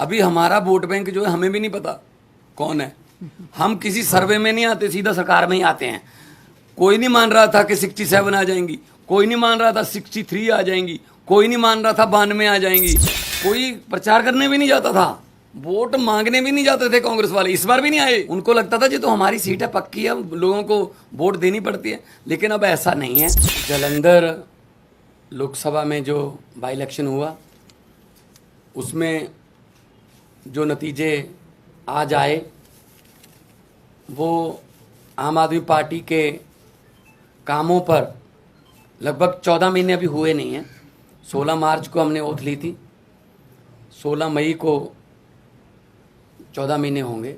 अभी हमारा vote bank जो है हमें भी नहीं पता कौन है। हम किसी सर्वे में नहीं आते, सीधा सरकार में ही आते हैं। कोई नहीं मान रहा था कि 67 आ जाएंगी, कोई नहीं मान रहा था 63 आ जाएंगी, कोई नहीं मान रहा था 92 आ जाएंगी। कोई प्रचार करने भी नहीं जाता था, वोट मांगने भी नहीं जाते थे कांग्रेस वाले। इस बार भी नहीं आए। उनको लगता था जी तो हमारी सीट है पक्की है, लोगों को वोट देनी पड़ती है। लेकिन अब ऐसा नहीं है। जालंधर लोकसभा में जो बाई इलेक्शन हुआ उसमें जो नतीजे आज आए वो आम आदमी पार्टी के कामों पर लगभग 14 महीने अभी हुए नहीं हैं। 16 मार्च को हमने ओथ ली थी, 16 मई को 14 महीने होंगे।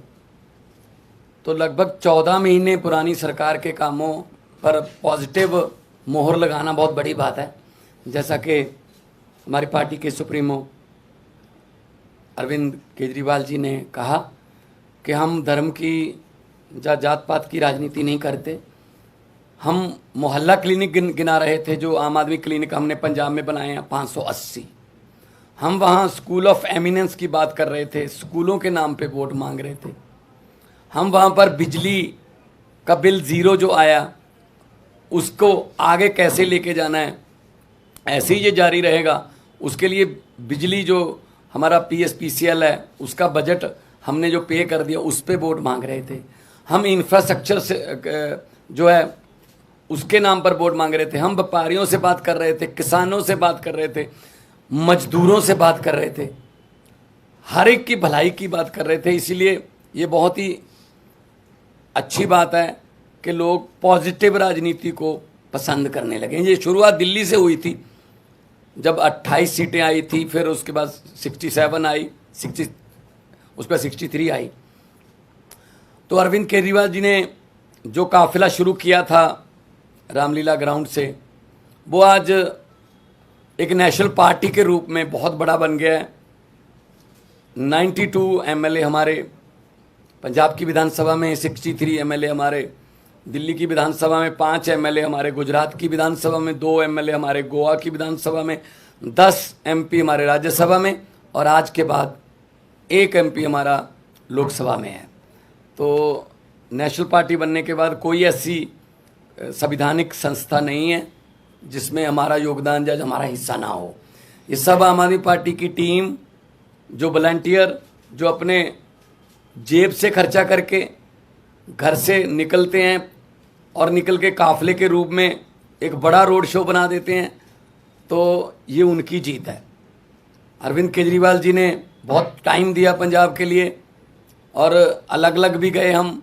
तो लगभग 14 महीने पुरानी सरकार के कामों पर पॉजिटिव मोहर लगाना बहुत बड़ी बात है। जैसा कि हमारी पार्टी के सुप्रीमो अरविंद केजरीवाल जी ने कहा कि हम धर्म की या जात पात की राजनीति नहीं करते। हम मोहल्ला क्लिनिक गिना रहे थे, जो आम आदमी क्लिनिक हमने पंजाब में बनाए हैं 580। हम वहाँ स्कूल ऑफ एमिनेंस की बात कर रहे थे, स्कूलों के नाम पे वोट मांग रहे थे। हम वहाँ पर बिजली का बिल ज़ीरो जो आया उसको आगे कैसे लेके जाना है, ऐसे ही ये जारी रहेगा, उसके लिए बिजली जो हमारा PSPCL है उसका बजट हमने जो पे कर दिया उस पे वोट मांग रहे थे। हम इंफ्रास्ट्रक्चर से जो है उसके नाम पर वोट मांग रहे थे। हम व्यापारियों से बात कर रहे थे, किसानों से बात कर रहे थे, मजदूरों से बात कर रहे थे, हर एक की भलाई की बात कर रहे थे। इसीलिए ये बहुत ही अच्छी बात है कि लोग पॉजिटिव राजनीति को पसंद करने लगे। ये शुरुआत दिल्ली से हुई थी, जब 28 सीटें आई थी, फिर उसके बाद 67 आई, 60 उस पर 63 आई। तो अरविंद केजरीवाल जी ने जो काफिला शुरू किया था रामलीला ग्राउंड से, वो आज एक नेशनल पार्टी के रूप में बहुत बड़ा बन गया है। 92 MLA हमारे पंजाब की विधानसभा में, 63 MLA हमारे दिल्ली की विधानसभा में, 5 MLA हमारे गुजरात की विधानसभा में, 2 MLA हमारे गोवा की विधानसभा में, 10 MP हमारे राज्यसभा में, और आज के बाद 1 MP हमारा लोकसभा में है। तो नेशनल पार्टी बनने के बाद कोई ऐसी संवैधानिक संस्था नहीं है जिसमें हमारा योगदान या हमारा हिस्सा ना हो। ये सब आम आदमी पार्टी की टीम, जो वॉलंटियर, जो अपने जेब से खर्चा करके घर से निकलते हैं और निकल के काफिले के रूप में एक बड़ा रोड शो बना देते हैं, तो ये उनकी जीत है। अरविंद केजरीवाल जी ने बहुत टाइम दिया पंजाब के लिए, और अलग अलग भी गए हम,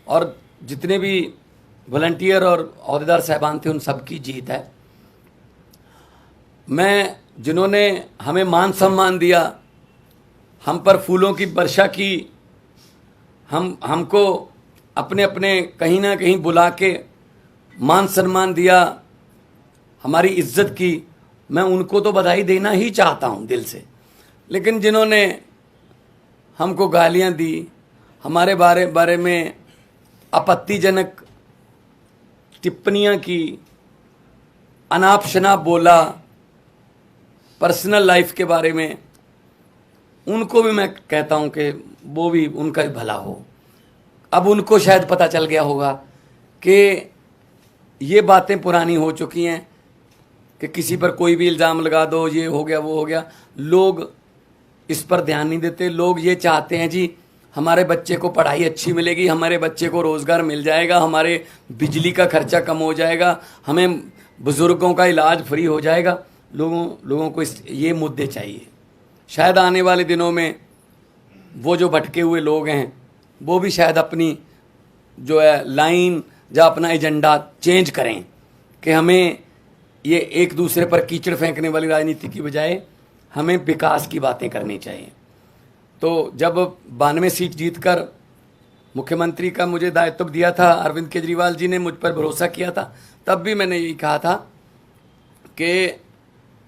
और जितने भी वॉलंटियर और अहदेदार साहबान थे उन सब की जीत है। मैं जिन्होंने हमें मान सम्मान दिया, हम पर फूलों की वर्षा की, हमको अपने अपने कहीं ना कहीं बुला के मान सम्मान दिया, हमारी इज्जत की, मैं उनको तो बधाई देना ही चाहता हूं दिल से। लेकिन जिन्होंने हमको गालियां दी, हमारे बारे में आपत्तिजनक टिप्पणियां की, अनाप शनाप बोला, पर्सनल लाइफ के बारे में, उनको भी मैं कहता हूं कि वो भी, उनका भी भला हो। अब उनको शायद पता चल गया होगा कि ये बातें पुरानी हो चुकी हैं कि किसी पर कोई भी इल्ज़ाम लगा दो, ये हो गया वो हो गया। लोग इस पर ध्यान नहीं देते। लोग ये चाहते हैं जी हमारे बच्चे को पढ़ाई अच्छी मिलेगी, हमारे बच्चे को रोज़गार मिल जाएगा, हमारे बिजली का खर्चा कम हो जाएगा, हमें बुज़ुर्गों का इलाज फ्री हो जाएगा। लोगों को ये मुद्दे चाहिए। शायद आने वाले दिनों में वो जो भटके हुए लोग हैं वो भी शायद अपनी जो है लाइन या अपना एजेंडा चेंज करें कि हमें ये एक दूसरे पर कीचड़ फेंकने वाली राजनीति की बजाय हमें विकास की बातें करनी चाहिए। तो जब 92 सीट जीतकर मुख्यमंत्री का मुझे दायित्व दिया था, अरविंद केजरीवाल जी ने मुझ पर भरोसा किया था, तब भी मैंने यही कहा था कि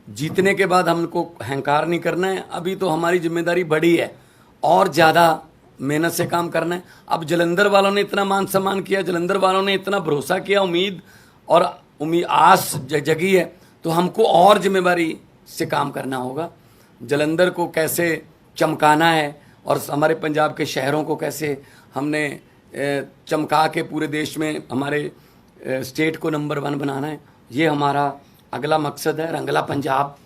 जीतने के बाद हमको अहंकार नहीं करना है। अभी तो हमारी जिम्मेदारी बड़ी है और ज़्यादा मेहनत से काम करना है। अब जालंधर वालों ने इतना मान सम्मान किया, जालंधर वालों ने इतना भरोसा किया, उम्मीद आस जगी है, तो हमको और जिम्मेदारी से काम करना होगा। जालंधर को कैसे चमकाना है और हमारे पंजाब के शहरों को कैसे हमने चमका के पूरे देश में हमारे स्टेट को नंबर 1 बनाना है। ये हमारा अगला मकसद है। रंगला पंजाब,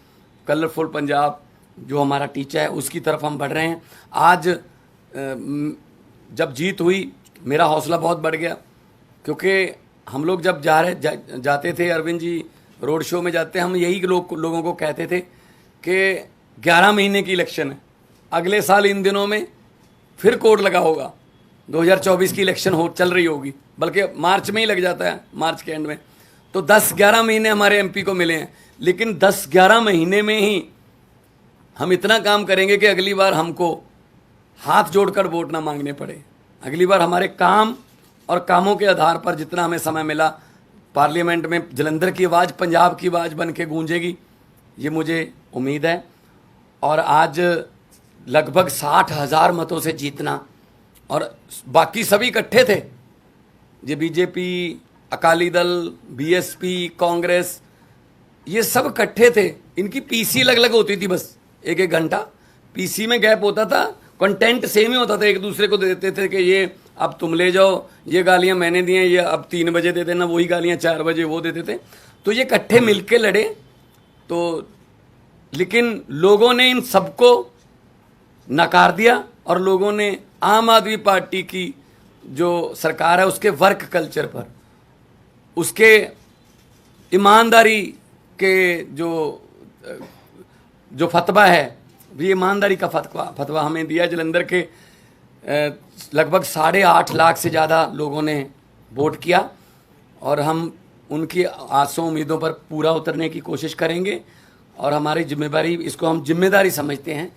कलरफुल पंजाब जो हमारा टीचा है, उसकी तरफ हम बढ़ रहे हैं। आज जब जीत हुई मेरा हौसला बहुत बढ़ गया, क्योंकि हम लोग जब जाते थे, अरविंद जी रोड शो में जाते, हम यही लोगों को कहते थे कि 11 महीने की इलेक्शन है, अगले साल इन दिनों में फिर कोड लगा होगा, 2024 की इलेक्शन चल रही होगी, बल्कि मार्च में ही लग जाता है, मार्च के एंड में। तो 10-11 महीने हमारे एमपी को मिले हैं, लेकिन 10-11 महीने में ही हम इतना काम करेंगे कि अगली बार हमको हाथ जोड़कर वोट ना मांगने पड़े। अगली बार हमारे काम और कामों के आधार पर जितना हमें समय मिला, पार्लियामेंट में जलंधर की आवाज़ पंजाब की आवाज़ बन के गूंजेगी, ये मुझे उम्मीद है। और आज लगभग 60,000 मतों से जीतना, और बाकी सभी इकट्ठे थे, ये बीजेपी, अकाली दल, बीएसपी, कांग्रेस, ये सब इकट्ठे थे। इनकी पीसी अलग अलग होती थी, बस 1-1 घंटा पीसी में गैप होता था, कंटेंट सेम ही होता था, एक दूसरे को देते थे कि ये अब तुम ले जाओ, ये गालियां मैंने दी हैं, ये अब 3 बजे दे देना, वही गालियां 4 बजे वो देते थे। तो ये इकट्ठे मिलके लड़े। तो लेकिन लोगों ने इन सबको नकार दिया, और लोगों ने आम आदमी पार्टी की जो सरकार है उसके वर्क कल्चर पर, उसके ईमानदारी के जो फतवा है, ये ईमानदारी का फतवा हमें दिया। जलंधर के लगभग 8.5 लाख से ज़्यादा लोगों ने वोट किया, और हम उनकी आसों उम्मीदों पर पूरा उतरने की कोशिश करेंगे। और हमारी जिम्मेदारी, इसको हम जिम्मेदारी समझते हैं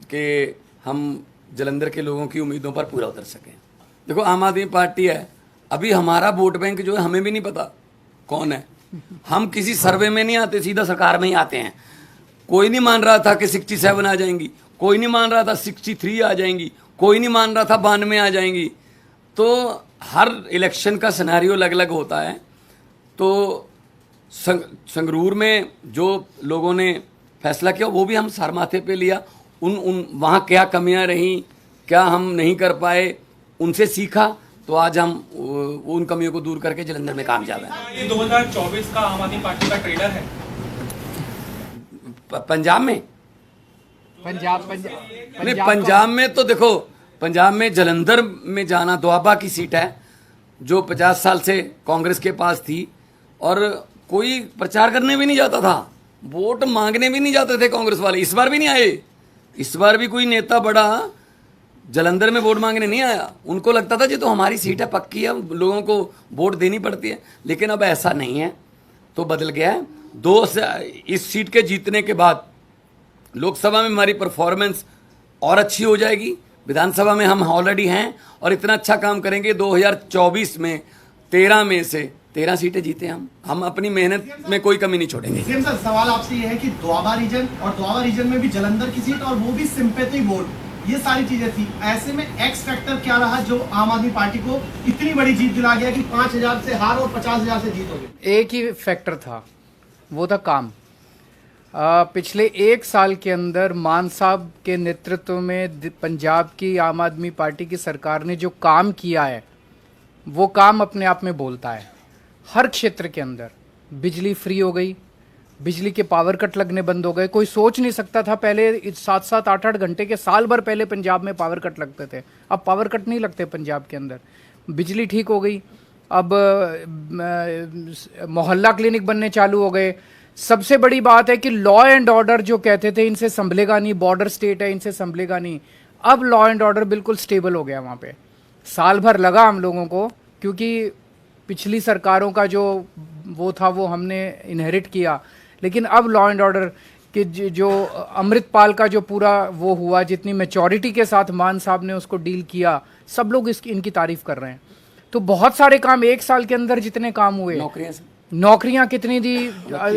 कि हम जलंधर के लोगों की उम्मीदों पर पूरा उतर सकें। देखो, आम आदमी पार्टी है, अभी हमारा वोट बैंक जो है हमें भी नहीं पता कौन है। हम किसी सर्वे में नहीं आते, सीधा सरकार में ही आते हैं। कोई नहीं मान रहा था कि 67 आ जाएंगी, कोई नहीं मान रहा था 63 आ जाएंगी, कोई नहीं मान रहा था 92 आ जाएंगी। तो हर इलेक्शन का सिनेरियो अलग अलग होता है। तो संगरूर में जो लोगों ने फैसला किया वो भी हम सर माथे पे लिया। वहाँ क्या कमियां रहीं, क्या हम नहीं कर पाए, उनसे सीखा। तो आज हम उन कमियों को दूर करके जलंधर में कामयाब हैं। ये 2024 का आम आदमी पार्टी का ट्रेलर है पंजाब में। पंजाब में तो देखो, पंजाब में जलंधर में जाना दोआबा की सीट है, जो 50 साल से कांग्रेस के पास थी, और कोई प्रचार करने भी नहीं जाता था, वोट मांगने भी नहीं जाते थे कांग्रेस वाले। इस बार भी नहीं आए, इस बार भी कोई नेता बड़ा जलंधर में वोट मांगने नहीं आया। उनको लगता था जी तो हमारी सीट है, पक्की है, लोगों को वोट देनी पड़ती है। लेकिन अब ऐसा नहीं है, तो बदल गया है। इस सीट के जीतने के बाद लोकसभा में हमारी परफॉर्मेंस और अच्छी हो जाएगी, विधानसभा में हम ऑलरेडी हैं, और इतना अच्छा काम करेंगे 2024 में 13 में से 13 सीटें जीते हम अपनी मेहनत में कोई कमी नहीं छोड़ेंगे। सीएम सर, सवाल आपसे ये है कि दोआबा रीजन, और दोआबा रीजन में भी जलंधर की सीट, और वो भी सिंपैथी वोट, ये सारी चीजें थी। ऐसे में एक्स फैक्टर क्या रहा जो आम आदमी पार्टी को इतनी बड़ी जीत दिला गया कि 5,000 से हार और 50,000 से जीत हो गई? एक ही फैक्टर था, वो था काम। पिछले 1 साल के अंदर मान साहब के नेतृत्व में पंजाब की आम आदमी पार्टी की सरकार ने जो काम किया है, वो काम अपने आप में बोलता है। हर क्षेत्र के अंदर बिजली फ्री हो गई, बिजली के पावर कट लगने बंद हो गए। कोई सोच नहीं सकता था पहले 7-7, 8-8 घंटे के, साल भर पहले पंजाब में पावर कट लगते थे, अब पावर कट नहीं लगते पंजाब के अंदर। बिजली ठीक हो गई, अब मोहल्ला क्लिनिक बनने चालू हो गए। सबसे बड़ी बात है कि लॉ एंड ऑर्डर जो कहते थे इनसे संभलेगा नहीं, बॉर्डर स्टेट है इनसे संभलेगा नहीं, अब लॉ एंड ऑर्डर बिल्कुल स्टेबल हो गया वहाँ पे। साल भर लगा हम लोगों को, क्योंकि पिछली सरकारों का जो वो था वो हमने इनहेरिट किया, लेकिन अब लॉ एंड ऑर्डर के जो अमृतपाल का जो पूरा वो हुआ, जितनी मैच्योरिटी के साथ मान साहब ने उसको डील किया, सब लोग इनकी तारीफ कर रहे हैं। तो बहुत सारे काम 1 साल के अंदर जितने काम हुए, नौकरियां कितनी दी,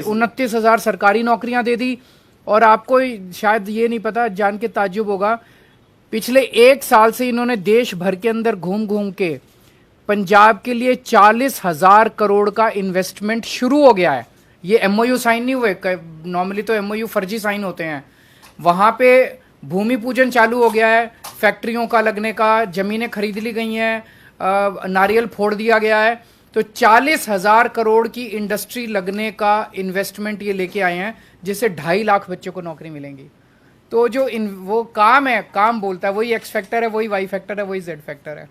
29,000 सरकारी नौकरियां दे दी। और आपको शायद ये नहीं पता, जान के ताज्जुब होगा, पिछले 1 साल से इन्होंने देश भर के अंदर घूम घूम के पंजाब के लिए 40,000 करोड़ का इन्वेस्टमेंट शुरू हो गया है। ये एमओयू साइन नहीं हुए, नॉर्मली तो एमओयू फर्जी साइन होते हैं। वहाँ पे भूमि पूजन चालू हो गया है, फैक्ट्रियों का लगने का, जमीनें खरीद ली गई हैं, नारियल फोड़ दिया गया है। तो 40,000 करोड़ की इंडस्ट्री लगने का इन्वेस्टमेंट ये लेके आए हैं, जिससे 2.5 लाख बच्चों को नौकरी मिलेंगी। तो जो वो काम है, काम बोलता है, वही एक्स फैक्टर है, वही वाई फैक्टर है, वही जेड फैक्टर है।